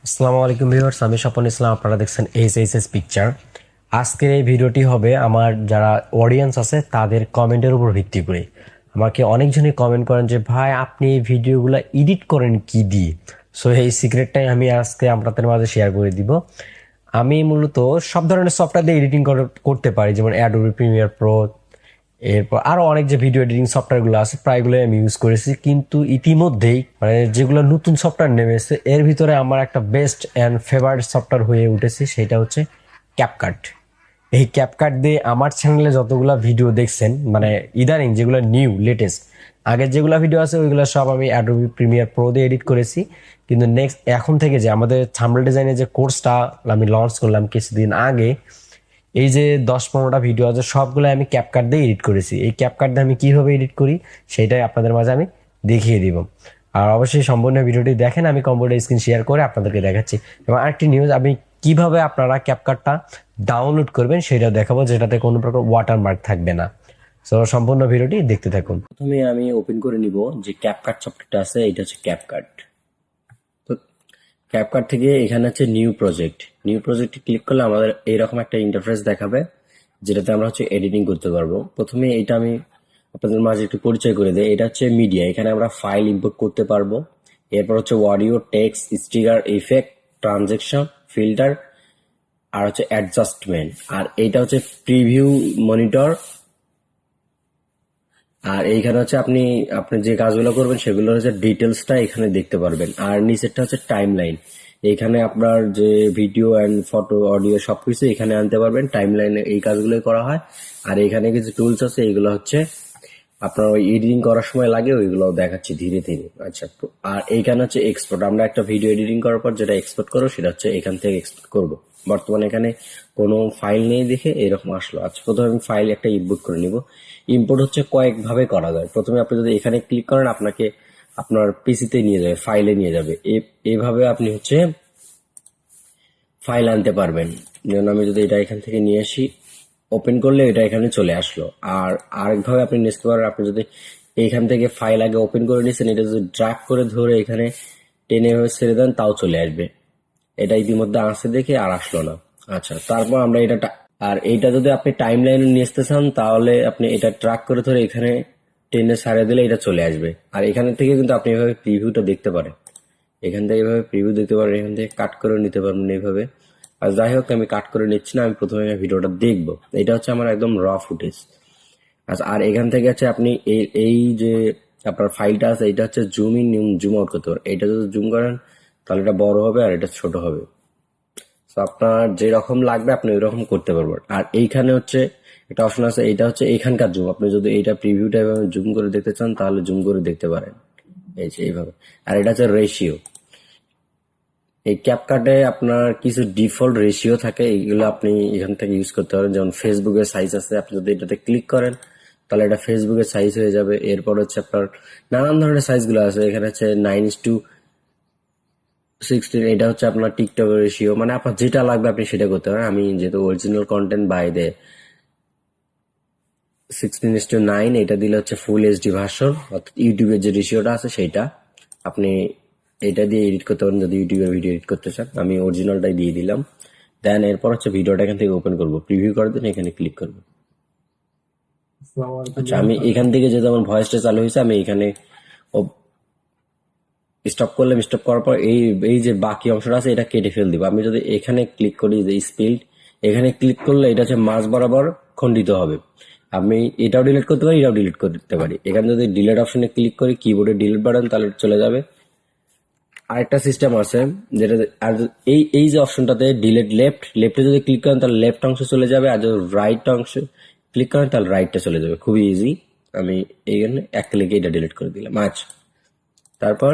আসসালামু আলাইকুম ভিউয়ার্স, আমি স্বপন ইসলাম। আপনারা দেখছেন এইচএস পিকচার। আজকের এই ভিডিওটি হবে আমার যারা অডিয়েন্স আছে তাদের কমেন্টের উপর ভিত্তি করে। আমাকে অনেকজনই কমেন্ট করেন যে ভাই আপনি এই ভিডিওগুলো এডিট করেন কি দিয়ে। সো এই সিক্রেটটাই আমি আজকে আপনাদের মাঝে শেয়ার করে দিব। আমি মূলত সব ধরনের সফটওয়্যার দিয়ে এডিটিং করতে পারি, যেমন অ্যাডোবি প্রিমিয়ার প্রো, এরপর আরো অনেক যে ভিডিও এডিটিং সফটওয়্যার গুলো আছে প্রায়গুলো আমি ইউজ করেছি। কিন্তু ইতিমধ্যেই মানে যেগুলো নতুন সফটওয়্যার নেমেছে এর ভিতরে আমার একটা বেস্ট অ্যান্ড ফেভারিট সফটওয়্যার হয়ে উঠেছে, সেটা হচ্ছে ক্যাপকাট। এই ক্যাপকাট দিয়ে আমার চ্যানেলে যতগুলা ভিডিও দেখছেন, মানে ইদানিং যেগুলো নিউ লেটেস্ট, আগের যেগুলো ভিডিও আছে ওইগুলো সব আমি অ্যাডোবি প্রিমিয়ার প্রো দিয়ে এডিট করেছি। কিন্তু নেক্সট এখন থেকে যে আমাদের থাম্বনেল ডিজাইনের যে কোর্সটা আমি লঞ্চ করলাম কিছুদিন আগে, এই যে 10-15টা ভিডিও আছে সবগুলো আমি ক্যাপকাট দিয়ে এডিট করেছি। এই ক্যাপকাট দিয়ে আমি কিভাবে এডিট করি সেটাই আপনাদের মাঝে আমি দেখিয়ে দিব। আর অবশ্যই সম্পূর্ণ ভিডিওটি দেখেন, আমি কম্পিউটার স্ক্রিন শেয়ার করে আপনাদেরকে দেখাচ্ছি। এবং আরেকটি নিউজ, আমি কিভাবে আপনারা ক্যাপকাটটা ডাউনলোড করবেন সেটা দেখাবো, যেটাতে কোনো প্রকার ওয়াটারমার্ক থাকবে না। সো সম্পূর্ণ ভিডিওটি দেখতে থাকুন। প্রথমে আমি ওপেন করে নিব যে ক্যাপকাট সফটওয়্যারটা আছে, এটা হচ্ছে ক্যাপকাট। তো ক্যাপকাট থেকে এখানে হচ্ছে নিউ প্রজেক্ট, নিউ প্রজেক্টে ক্লিক করলে আমাদের এইরকম একটা ইন্টারফেস দেখাবে, যেটাতে আমরা হচ্ছে এডিটিং করতে পারবো। প্রথমে এটা আমি আপনাদের মাঝে একটু পরিচয় করে দেই। এটা হচ্ছে মিডিয়া, এখানে আমরা ফাইল ইম্পোর্ট করতে পারবো। এরপর হচ্ছে audio, text, sticker, effect, transaction, filter, আর হচ্ছে অ্যাডজাস্টমেন্ট। আর এইটা হচ্ছে প্রিভিউ মনিটর। আর এইখানে হচ্ছে আপনি আপনি যে কাজগুলো করবেন সেগুলো হচ্ছে ডিটেলসটা এখানে দেখতে পারবেন। আর নিচেরটা হচ্ছে টাইম লাইন, এখানে আপনার যে ভিডিও অ্যান্ড ফটো অডিও সবকিছু এখানে আনতে পারবেন। টাইম লাইনে এই কাজগুলোই করা হয়। আর এখানে কিছু টুলস আছে, এগুলো হচ্ছে আপনার ওই এডিটিং করার সময় লাগে, ওইগুলো দেখাচ্ছি ধীরে ধীরে। আচ্ছা, আর এইখানে হচ্ছে এক্সপোর্ট, আমরা একটা ভিডিও এডিটিং করার পর যেটা এক্সপোর্ট করবো সেটা হচ্ছে এখান থেকে এক্সপোর্ট করব। বর্তমানে এখানে কোনো ফাইল নেই দেখে এরকম আসলো। আচ্ছা, প্রথমে আমি ফাইল একটা ইম্পোর্ট করে নিব। ইম্পোর্ট হচ্ছে কয়েকভাবে করা যায়। প্রথমে আপনি যদি এখানে ক্লিক করেন আপনাকে আপনার পিসিতে নিয়ে যাবে, ফাইলে নিয়ে যাবে। এভাবে আপনি হচ্ছে ফাইল আনতে পারবেন। যেমন আমি যদি এটা এখান থেকে নিয়ে আসি, ওপেন করলে এটা এখানে চলে আসলো। আর আরেকভাবে আপনি নিতে পারেন, আপনি যদি এইখান থেকে ফাইল আগে ওপেন করে নিয়েছেন, এটা যদি ড্র্যাগ করে ধরে এখানে টেনে হয়ে ছেড়ে দেন তাও চলে আসবে। এটা ইতিমধ্যে আসছে দেখে আর আসলো না। আচ্ছা, তারপর আমরা এটা আর এইটা যদি আপনি টাইম লাইনে নিয়ে আসতে চান তাহলে আপনি এটা ট্র্যাক করে ধরে এখানে টেনে ছাড়িয়ে দিলে এটা চলে আসবে। আর এখানে থেকে কিন্তু আপনি এভাবে প্রিভিউটা দেখতে পারেন, এখান থেকে এভাবে প্রিভিউ দিতে পারেন, এখান থেকে কাট করে নিতে পারবেন এইভাবে। আর যাই হোক, আমি কাট করে নিচ্ছি না, আমি প্রথমে ভিডিওটা দেখবো। এটা হচ্ছে আমার একদম র ফুটেজ। আচ্ছা, আর এখান থেকে হচ্ছে আপনি এই এই যে আপনার ফাইলটা আছে এটা হচ্ছে জুম ইন জুম আউট করতে পারেন। এটা যদি জুম করেন তাহলে এটা বড় হবে আর এটা ছোট হবে। তো আপনার যেরকম লাগবে আপনি ওই রকম করতে পারবেন। আর এইখানে হচ্ছে একটা অপশন আছে, এটা হচ্ছে এখানকার জুম। আপনি যদি এইটা প্রিভিউটা এভাবে জুম করে দেখতে চান তাহলে জুম করে দেখতে পারেন, এই যে এইভাবে। আর এটা হচ্ছে রেশিও। এই ক্যাপকাটে আপনার কিছু ডিফল্ট রেশিও থাকে, এইগুলো আপনি এখান থেকে ইউজ করতে পারেন। যেমন ফেসবুকের সাইজ আছে, আপনি যদি এটাতে ক্লিক করেন তাহলে এটা ফেসবুকের সাইজ হয়ে যাবে। এরপর হচ্ছে আপনার নানান ধরনের সাইজগুলো আছে, এখানে হচ্ছে 9:16, এটা হচ্ছে আপনার টিকটকের রেশিও। মানে আপনার যেটা লাগবে আপনি সেটা করতে পারেন। আমি যেহেতু অরিজিনাল কন্টেন্ট বাইরে 16:9, এটা দিলে হচ্ছে ফুল এইচডি ভার্সন, অর্থাৎ ইউটিউবের যে রেশিওটা আছে সেইটা আপনি এটা দিয়ে এডিট করতে পারেন যদি ইউটিউবের ভিডিও এডিট করতে চান। আমি অরিজিনালটাই দিয়ে দিলাম। দেন এরপর হচ্ছে ভিডিওটা এখান থেকে ওপেন করবো, প্রিভিউ করার জন্য এখানে ক্লিক করবো। আচ্ছা, আমি এখান থেকে যেহেতু আমার ভয়েসটা চালু হয়েছে, আমি এখানে স্টপ করলাম। স্টপ করার পর এই এই যে বাকি অংশটা আছে এটা কেটে ফেল দিব। আমি যদি এখানে ক্লিক করি যে স্পিল্ড, এখানে ক্লিক করলে এটা হচ্ছে মাঝ বরাবর খণ্ডিত হবে। আমি এটাও ডিলিট করতে পারি, এটাও ডিলিট করতে পারি। এখানে যদি ডিলিট অপশনে ক্লিক করি, কিবোর্ডে ডিলিট বাটন, তাহলে চলে যাবে। আরেকটা সিস্টেম আছে যেটা, আর এই এই যে অপশনটাতে ডিলিট লেফট, লেফটে যদি ক্লিক করেন তাহলে লেফট অংশ চলে যাবে, আর যদি রাইট অংশ ক্লিক করেন তাহলে রাইটটা চলে যাবে। খুবই ইজি। আমি এইখানে এক ক্লিকে এটা ডিলিট করে দিলাম। আচ্ছা, তারপর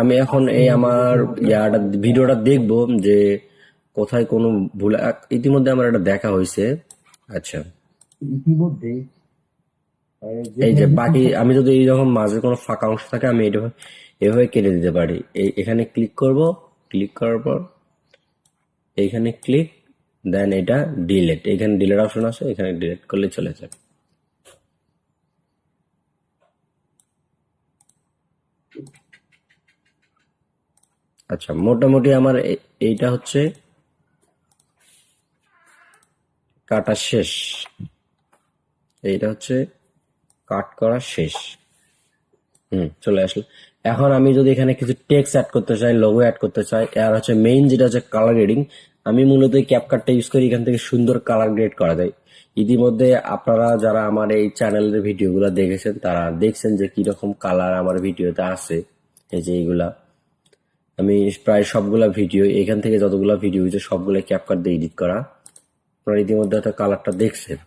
আমি এখন এই আমার ভিডিওটা দেখবো যে কোথায় কোনো ভুল। ইতিমধ্যে আমার এটা দেখা হয়েছে। আচ্ছা, ইতিমধ্যে এই যে বাকি, আমি যদি এইরকম মাঝে কোনো ফাঁকা অংশ থাকে আমি এটা এভাবে কেটে দিতে পারি। এখানে ক্লিক করব, ক্লিক করার পর এইখানে ক্লিক, দেন এটা ডিলেট, এখানে ডিলেট অপশন আছে, এখানে ডিলেট করলে চলে যাবে। আচ্ছা, মোটামুটি আমার এইটা হচ্ছে কাটা শেষ, এইটা হচ্ছে কাট করা শেষ। চলে আসলো। এখন আমি যদি এখানে কিছু টেক্সট অ্যাড করতে চাই, লোগো অ্যাড করতে চাই, আর হচ্ছে মেইন যেটা হচ্ছে কালার গ্রেডিং, আমি মূলত এই ক্যাপকাটটা ইউজ করি, এখান থেকে সুন্দর কালার গ্রেড করা যায়। ইতিমধ্যে আপনারা যারা আমার এই চ্যানেলের ভিডিওগুলো দেখেছেন তারা দেখছেন যে কিরকম কালার আমার ভিডিওতে আছে। এই যে এইগুলা আমি প্রায় সবগুলা ভিডিও, এখান থেকে যতগুলা ভিডিও হয়েছে সবগুলো ক্যাপকাট দিয়ে এডিট করা। আপনারা ইতিমধ্যে হয়তো কালারটা দেখছেন।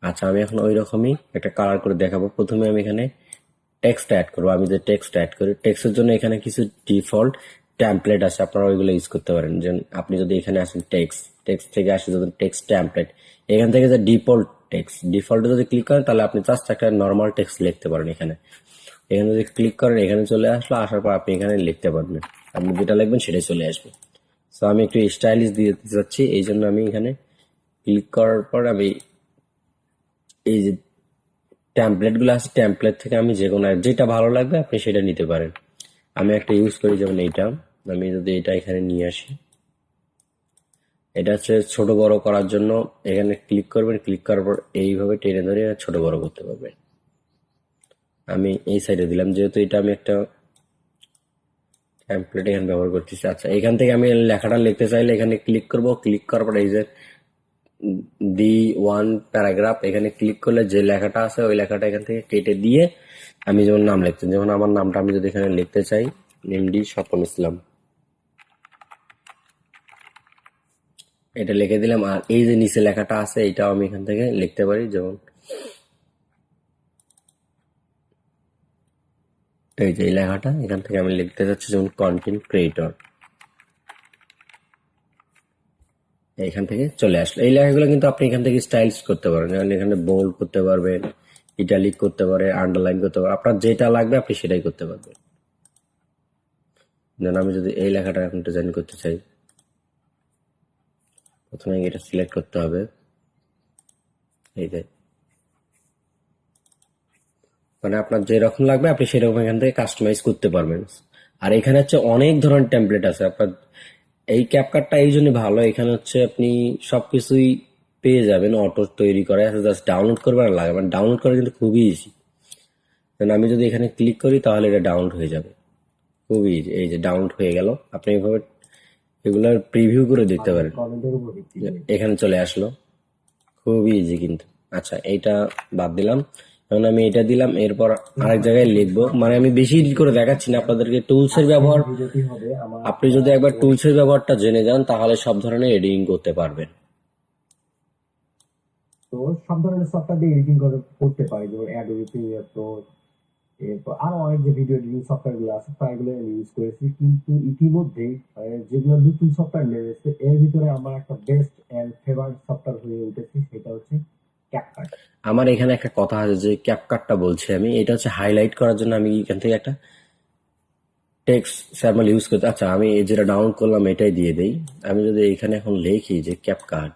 আচ্ছা, আমি এখন ওই রকমই একটা কালার করে দেখাবো। প্রথমে আমি এখানে টেক্সট অ্যাড করবো। আমি যে টেক্সট অ্যাড করি, টেক্সটের জন্য এখানে কিছু ডিফল্ট ট্যাম্পলেট আছে, আপনারা ওইগুলো ইউজ করতে পারেন। যেমন আপনি যদি এখানে আসেন টেক্সট থেকে আসে যদি টেক্সট ট্যাম্পলেট, এখান থেকে যে ডিফল্টে যদি ক্লিক করেন তাহলে আপনি জাস্ট একটা নর্মাল টেক্সট লিখতে পারেন। এখানে যদি ক্লিক করেন এখানে চলে আসলো, আসার পর আপনি এখানে লিখতে পারবেন, আপনি যেটা লিখবেন সেটাই চলে আসবে। সো আমি একটু স্টাইলিশ দিয়ে দিতে চাচ্ছি, এই জন্য আমি এখানে ক্লিক করার পর আমি এই যে ট্যাম্পলেট গুলো আছে, ট্যাম্পলেট থেকে আমি যে কোনো যেটা ভালো লাগবে আপনি সেটা নিতে পারেন। আমি একটা ইউজ করি, যেমন এইটা। আমি যদি এটা এখানে নিয়ে আসি, এটা হচ্ছে ছোট বড় করার জন্য এখানে ক্লিক করবেন, ক্লিক করার পর এইভাবে টেনে ধরে ছোট বড় করতে পারবেন। আমি এই সাইডে দিলাম, যেহেতু এটা আমি একটা ট্যাম্পলেট এখানে ব্যবহার করতেছি। আচ্ছা, এখান থেকে আমি লেখাটা লিখতে চাইলে এখানে ক্লিক করব, ক্লিক করার পর এই যে D1 প্যারাগ্রাফ, এখানে ক্লিক করলে যে লেখাটা আছে ওই লেখাটা এখান থেকে কেটে দিয়ে আমি যেমন নাম লিখতে, যেমন আমার নামটা আমি যদি এখানে লিখতে চাই এমডি স্বপন ইসলাম, এটা লিখে দিলাম। আর এই যে নিচে লেখাটা আছে এটাও আমি এখান থেকে লিখতে পারি, যেমন এই যে এই লেখাটা এখান থেকে আমি লিখতে চাচ্ছি, যেমন কন্টেন্ট ক্রিয়েটর, এখান থেকে চলে আসলো। এই লেখাগুলো কিন্তু আপনি এখান থেকে স্টাইলস করতে পারেন, যেমন এখানে বোল্ড করতে পারবেন, ইটালিক করতে পারে, আন্ডারলাইন করতে পারে, আপনার যেটা লাগবে আপনি সেটাই করতে পারবেন। যেমন আমি যদি এই লেখাটা এখন ডিজাইন করতে চাই, প্রথমে এটা সিলেক্ট করতে হবে, এই যে মানে আপনার যেরকম লাগবে আপনি সেরকম এখান থেকে কাস্টমাইজ করতে পারবেন। আর এখানে হচ্ছে অনেক ধরনের টেমপ্লেট আছে। আপনার এই ক্যাপকাটটা এই জন্য ভালো, এখানে হচ্ছে আপনি সবকিছুই পেয়ে যাবেন, অটো তৈরি করে আছে, জাস্ট ডাউনলোড করবে আর লাগাবেন। ডাউনলোড করা কিন্তু খুবই ইজি। আমি যদি এখানে ক্লিক করি তাহলে এটা ডাউনলোড হয়ে যাবে, খুবই ইজি। এই যে ডাউনলোড হয়ে গেল, আপনি এইভাবে এগুলার প্রিভিউ করে দেখতে পারেন। এখানে চলে আসলো, খুবই ইজি কিন্তু। আচ্ছা, এইটা বাদ দিলাম, এখন আমি এটা দিলাম, এরপর আরেক জায়গায় লিখবো। মানে আমি বেশি করে দেখাচ্ছি না আপনাদেরকে টুলসের ব্যবহার। আপনি যদি একবার টুলসের ব্যবহারটা জেনে যান তাহলে সব ধরনের এডিটিং করতে পারবেন। তো সব ধরনের সফটওয়্যার দিয়ে এডিটিং করতে পারি, যেমন অ্যাডোবি প্রিমিয়ার প্রো, এরপর আরো অনেক যে ভিডিও এডিটিং সফটওয়্যার গুলো আছে প্রায়গুলো আমি ইউজ করেছি। কিন্তু ইতিমধ্যে যেগুলো নতুন সফটওয়্যার নেমেছে এর ভিতরে আমার একটা বেস্ট এন্ড ফেভারিট সফটওয়্যার হয়ে উঠেছে, সেটা হচ্ছে ক্যাপকাট। আমার এখানে একটা কথা আছে যে ক্যাপকাটটা বলছি আমি, এটা হচ্ছে হাইলাইট করার জন্য আমি এখান থেকে একটা টেক্সট স্যাম্পল ইউজ করতে। আচ্ছা, আমি যেটা ডাউনলোড করলাম এটাই দিয়ে দেই। আমি যদি এখানে এখন লিখি যে ক্যাপকাট,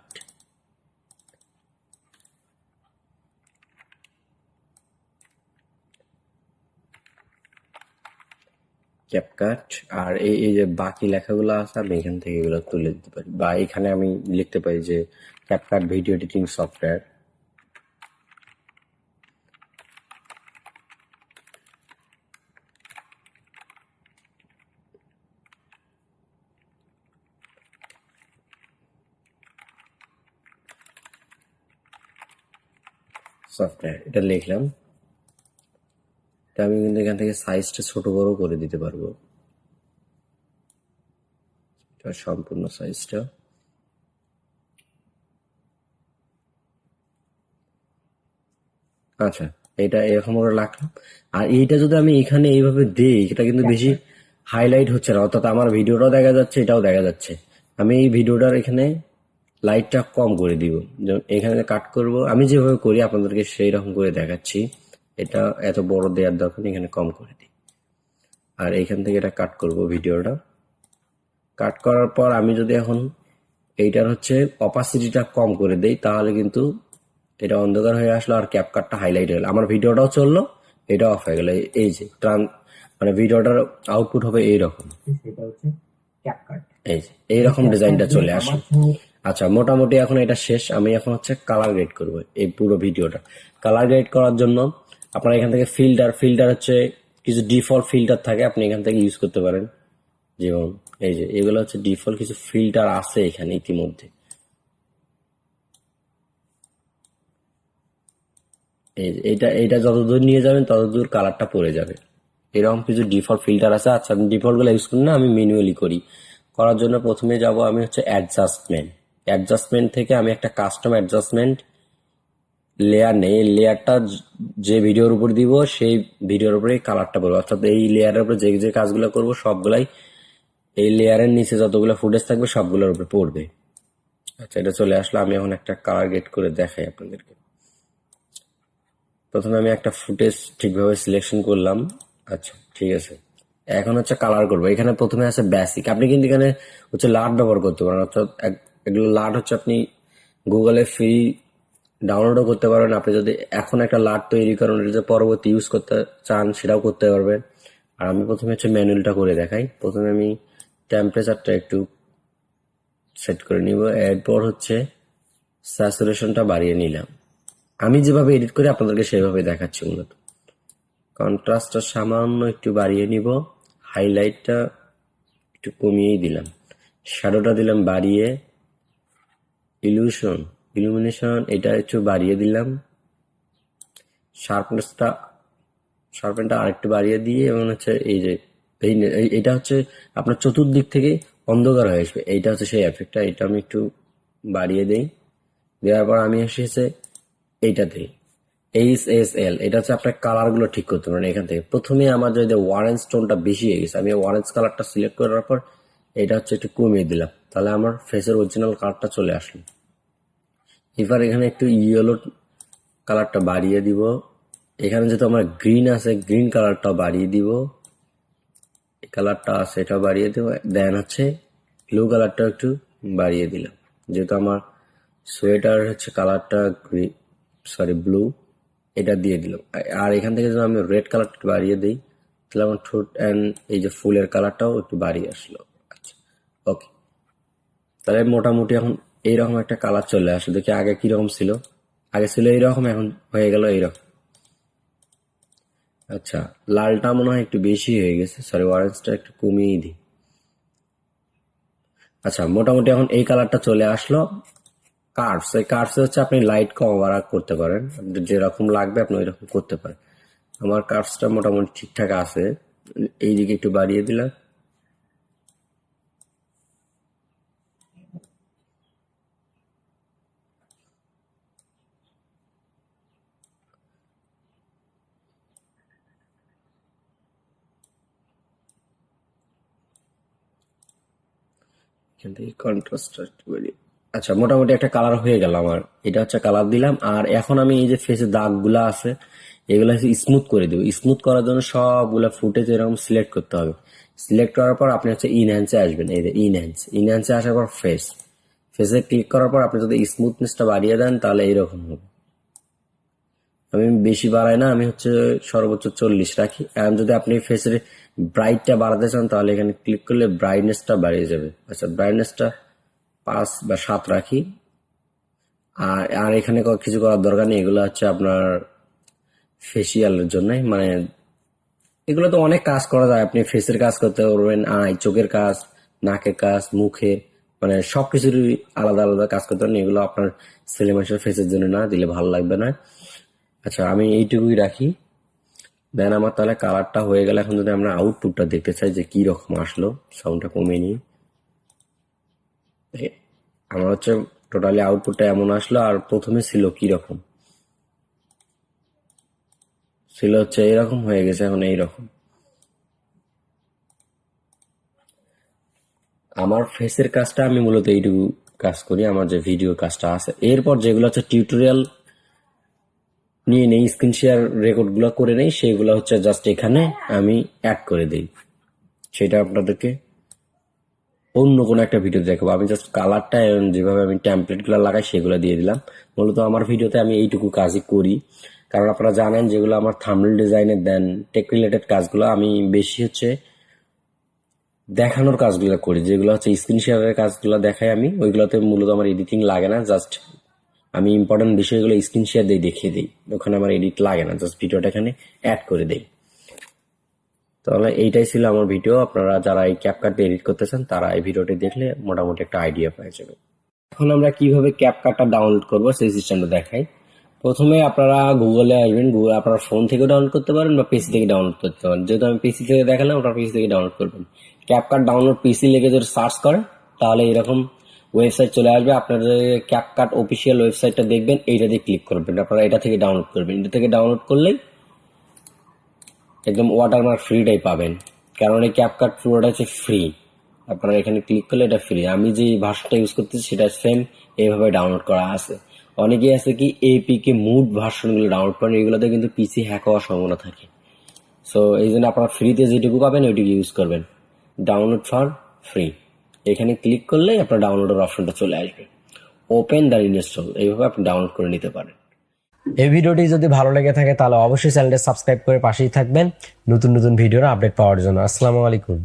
ক্যাপকাট, আর এই যে বাকি লেখাগুলো আছে আমি এখান থেকে এগুলো তুলে দিতে পারি, বা এখানে আমি লিখতে পারি যে ক্যাপকাট ভিডিও এডিটিং সফটওয়্যার। এটা লিখলাম, আমি কিন্তু এখান থেকে সাইজটা ছোট বড় করে দিতে পারবো, সম্পূর্ণ সাইজটা। আচ্ছা, এটা এরকম করে রাখলাম। আর এইটা যদি আমি এখানে এইভাবে দিই, এটা কিন্তু বেশি হাইলাইট হচ্ছে না, অর্থাৎ আমার ভিডিওটাও দেখা যাচ্ছে, এটাও দেখা যাচ্ছে। আমি এই ভিডিওটার এখানে লাইটটা কম করে দিব, যেমন এখানে কাট করব, আমি যেভাবে করি আপনাদেরকে সেই রকম করে দেখাচ্ছি। এটা এত বড় দেওয়ার দরকার নেই, এখানে কম করে দিই। আর এইখান থেকে এটা কাট করব, ভিডিওটা কাট করার পর আমি যদি এখন এইটার হচ্ছে অপাসিটিটা কম করে দেই তাহলে কিন্তু এটা অন্ধকার হয়ে আসলো আর ক্যাপকাটটা হাইলাইট হলো, আমার ভিডিওটাও চললো, এটা অফ হয়ে গেল। এই যে মানে ভিডিওটার আউটপুট হবে এইরকম। সেটা হচ্ছে ক্যাপকাট। এই যে এইরকম ডিজাইনটা চলে আসে। আমার ফোনে আচ্ছা, মোটামুটি এখন এটা শেষ। আমি এখন হচ্ছে কালার গ্রেড করব এই পুরো ভিডিওটা। কালার গ্রেড করার জন্য আপনার এখান থেকে ফিল্টার হচ্ছে কিছু ডিফল্ট ফিল্টার থাকে, আপনি এখান থেকে ইউজ করতে পারেন। যেমন এই যে এগুলো হচ্ছে ডিফল্ট কিছু ফিল্টার আছে এখানে ইতিমধ্যে। এই যে এইটা যতদূর নিয়ে যাবেন ততদূর কালারটা পড়ে যাবে। এরকম কিছু ডিফল্ট ফিল্টার আছে। আচ্ছা, আমি ডিফল্ট গুলো ইউজ করি না, আমি ম্যানুয়ালি করি। করার জন্য প্রথমে যাব আমি হচ্ছে অ্যাডজাস্টমেন্ট থেকে আমি একটা কাস্টম অ্যাডজাস্টমেন্ট লেয়ার নেই। এই লেয়ারটা যে ভিডিওর উপর দিব সেই ভিডিওর উপরে কালারটা পড়বে, অর্থাৎ এই লেয়ারের উপরে যে যে কাজগুলো করবো সবগুলাই এই লেয়ারের নিচে যতগুলো ফুটেজ থাকবে সবগুলোর উপরে পড়বে। আচ্ছা, এটা চলে আসলো। আমি এখন একটা কালার গেট করে দেখাই আপনাদেরকে। প্রথমে আমি একটা ফুটেজ ঠিকভাবে সিলেকশন করলাম। আচ্ছা, ঠিক আছে। এখন হচ্ছে কালার করবো। এখানে প্রথমে আছে বেসিক। আপনি কিন্তু এখানে হচ্ছে লাট ব্যবহার করতে পারেন, অর্থাৎ এগুলো লাট হচ্ছে আপনি গুগলে ফ্রি ডাউনলোডও করতে পারবেন। আপনি যদি এখন একটা লাট তৈরি করেন, যদি পরবর্তী ইউজ করতে চান সেটাও করতে পারবেন। আর আমি প্রথমে হচ্ছে ম্যানুয়ালটা করে দেখাই। প্রথমে আমি টেম্পারেচারটা একটু সেট করে নিব, এরপর হচ্ছে স্যাচুরেশনটা বাড়িয়ে নিলাম। আমি যেভাবে এডিট করি আপনাদেরকে সেভাবে দেখাচ্ছি। মূলত কন্ট্রাস্টটা সামান্য একটু বাড়িয়ে নিব, হাইলাইটটা একটু কমিয়েই দিলাম, শ্যাডোটা দিলাম বাড়িয়ে, ইলুমিনেশন এটা একটু বাড়িয়ে দিলাম, শার্পেনটা আরেকটু বাড়িয়ে দিয়ে, এবং হচ্ছে এই যে এইটা হচ্ছে আপনার চতুর্দিক থেকে অন্ধকার হয়ে আসবে। এইটা হচ্ছে সেই এফেক্টটা। এটা আমি একটু বাড়িয়ে দেই। দেওয়ার পর আমি এসেছে এইটাতে HSL, এটা হচ্ছে আপনার কালার গুলো ঠিক করতে পারেন এখান থেকে। প্রথমে আমার যদি অরেঞ্জ টোনটা বেশি হয়ে গেছে, আমি অরেঞ্জ কালারটা সিলেক্ট করার পর এটা হচ্ছে একটু কমিয়ে দিলাম, তাহলে আমার ফেসের অরিজিনাল কালারটা চলে আসলো। এবার এখানে একটু ইয়েলো কালারটা বাড়িয়ে দিব। এখানে যেহেতু আমার গ্রিন আছে, গ্রিন কালারটা বাড়িয়ে দিব। এই কালারটা আছে এটা বাড়িয়ে দেব। দেন হচ্ছে ব্লু কালারটা একটু বাড়িয়ে দিলাম, যেহেতু আমার সোয়েটার হচ্ছে কালারটা ব্লু, এটা দিয়ে দিলাম। আর এখান থেকে যদি আমি রেড কালারটা বাড়িয়ে দিই, তাহলে আমার ঠোঁট অ্যান্ড এই যে ফুলের কালারটাও একটু বাড়িয়ে আসলো। আচ্ছা, ওকে। তাহলে মোটামুটি এখন এইরকম একটা কালার চলে আসে। দেখি আগে কিরকম ছিল। আগে ছিল এইরকম, এখন হয়ে গেল এইরকম। আচ্ছা, লালটা মনে হয় একটু বেশি হয়ে গেছে, অরেঞ্জটা একটু কমিয়ে দিই। আচ্ছা, মোটামুটি এখন এই কালারটা চলে আসলো। কার্ভস, এই কার্ভস হচ্ছে আপনি লাইট কম বাড়া করতে পারেন, আপনার যেরকম লাগবে আপনি ওইরকম করতে পারেন। আমার কার্ভসটা মোটামুটি ঠিকঠাক আছে, এইদিকে একটু বাড়িয়ে দিলাম। এখান থেকে কন্ট্রাস্টটা একটু বাড়িয়ে। আচ্ছা, মোটামুটি একটা কালার হয়ে গেল আমার। এটা হচ্ছে কালার দিলাম। আর এখন আমি এই যে ফেসে দাগগুলা আছে এগুলা স্মুথ করে দেবো। স্মুথ করার জন্য সবগুলা ফুটেজ এরকম সিলেক্ট করতে হবে। সিলেক্ট করার পর আপনি হচ্ছে ইনহ্যান্সে আসবেন। এই যে ইনহ্যান্সে আসার পর ফেসে ক্লিক করার পর আপনি যদি স্মুথনেসটা বাড়িয়ে দেন তাহলে এইরকম হবে। আমি বেশি বাড়াই না, আমি হচ্ছে সর্বোচ্চ 40 রাখি। এখন যদি আপনি ফেসের ব্রাইটটা বাড়াতে চান তাহলে এখানে ক্লিক করলে ব্রাইটনেসটা বাড়িয়ে যাবে। আচ্ছা, ব্রাইটনেসটা 5 বা 7 রাখি। আর এখানে কিছু করার দরকার নেই, এগুলো হচ্ছে আপনার ফেসিয়ালের জন্য। মানে এগুলো তো অনেক কাজ করা যায়, আপনি ফেসের কাজ করতে পারবেন, চোখের কাজ, নাকের কাজ, মুখের, মানে সবকিছুরই আলাদা আলাদা কাজ করতে পারেন। এগুলো আপনার ছেলে মানুষের ফেসের জন্য না দিলে ভালো লাগবে না। আচ্ছা, আমি এইটুকুই রাখি। দেন আমার তাহলে কালারটা হয়ে গেল। এখন যদি আমরা আউটপুটটা দেখতে চাই যে কি রকম আসলো, সাউন্ডটা কমিয়ে নিই। আমার হচ্ছে টোটালি আউটপুটটা এমন আসলো। আর প্রথমে ছিল কি রকম ছিল হচ্ছে এইরকম, হয়ে গেছে এখন এইরকম। আমার ফেসের কাজটা আমি মূলত এইটুকু কাজ করি, আমার যে ভিডিও কাজটা আছে। এরপর যেগুলো হচ্ছে টিউটোরিয়াল নিয়ে নেই, স্ক্রিন শেয়ার রেকর্ড গুলো করে নেই, সেগুলো হচ্ছে জাস্ট এখানে আমি অ্যাড করে দিই। সেটা আপনাদেরকে অন্য কোনো একটা ভিডিও দেখাবো। আমি জাস্ট কালারটা যেভাবে আমি টেমপ্লেট গুলো লাগাই সেগুলো দিয়ে দিলাম। মূলত আমার ভিডিওতে আমি এইটুকু কাজই করি, কারণ আপনারা জানেন যেগুলো আমার থাম্বনেল ডিজাইনের দেন টেক রিলেটেড কাজগুলো আমি বেশি হচ্ছে দেখানোর কাজগুলো করি, যেগুলো হচ্ছে স্ক্রিন শেয়ারের কাজগুলো দেখাই আমি, ওইগুলোতে মূলত আমার এডিটিং লাগে না, জাস্ট আমি ইম্পর্টেন্ট বিষয়গুলো স্ক্রিন শেয়ার দিয়ে দেখিয়ে দিই, ওখানে আমার এডিট লাগে না, জাস্ট ভিডিওটা এখানে অ্যাড করে দিই। তাহলে এইটাই ছিল আমার ভিডিও। আপনারা যারা এই ক্যাপকাট এডিট করতে চান তারা এই ভিডিওটি দেখলে মোটামুটি একটা আইডিয়া পেয়ে যাবে। এখন আমরা কিভাবে ক্যাপকাটটা ডাউনলোড করব সেই সিস্টেমটা দেখাই। প্রথমে আপনারা গুগলে আসবেন, গুগল আপনার ফোন থেকে ডাউনলোড করতে পারেন বা পিসি থেকে ডাউনলোড করতে পারেন। যেহেতু আমি পিসি থেকে দেখালাম, আপনার পিসি থেকে ডাউনলোড করবেন। ক্যাপকাট ডাউনলোড পিসি লিখে যদি সার্চ করেন তাহলে এরকম ওয়েবসাইট চলে আসবে। আপনাদের ক্যাপকাট অফিসিয়াল ওয়েবসাইটটা দেখবেন, এইটা দিয়ে ক্লিক করবেন। আপনারা এটা থেকে ডাউনলোড করবেন। এটা থেকে ডাউনলোড করলেই একদম ওয়াটারমার্ক ফ্রিটাই পাবেন, কারণ এই ক্যাপকাট পুরোটা হচ্ছে ফ্রি। আপনারা এখানে ক্লিক করলে এটা ফ্রি। আমি যে ভার্সনটা ইউজ করতেছি সেটা সেম এইভাবে ডাউনলোড করা আছে। অনেকেই আছে কি এপিকে মুড ভার্সনগুলো ডাউনলোড করেন, এগুলোতে কিন্তু পিসি হ্যাক হওয়ার সম্ভাবনা থাকে। সো এই জন্য আপনারা ফ্রিতে যেটুকু পাবেন ওইটুকু ইউজ করবেন। ডাউনলোড ফর ফ্রি, এখানে ক্লিক করলেই আপনার ডাউনলোডের অপশনটা চলে আসবে। ওপেন দ্য ইনস্টল, এইভাবে আপনি ডাউনলোড করে নিতে পারেন। এই ভিডিওটি যদি ভালো লেগে থাকে তাহলে অবশ্যই চ্যানেলটা সাবস্ক্রাইব করে পাশেই থাকবেন নতুন নতুন ভিডিওর আপডেট পাওয়ার জন্য। আসসালামু আলাইকুম।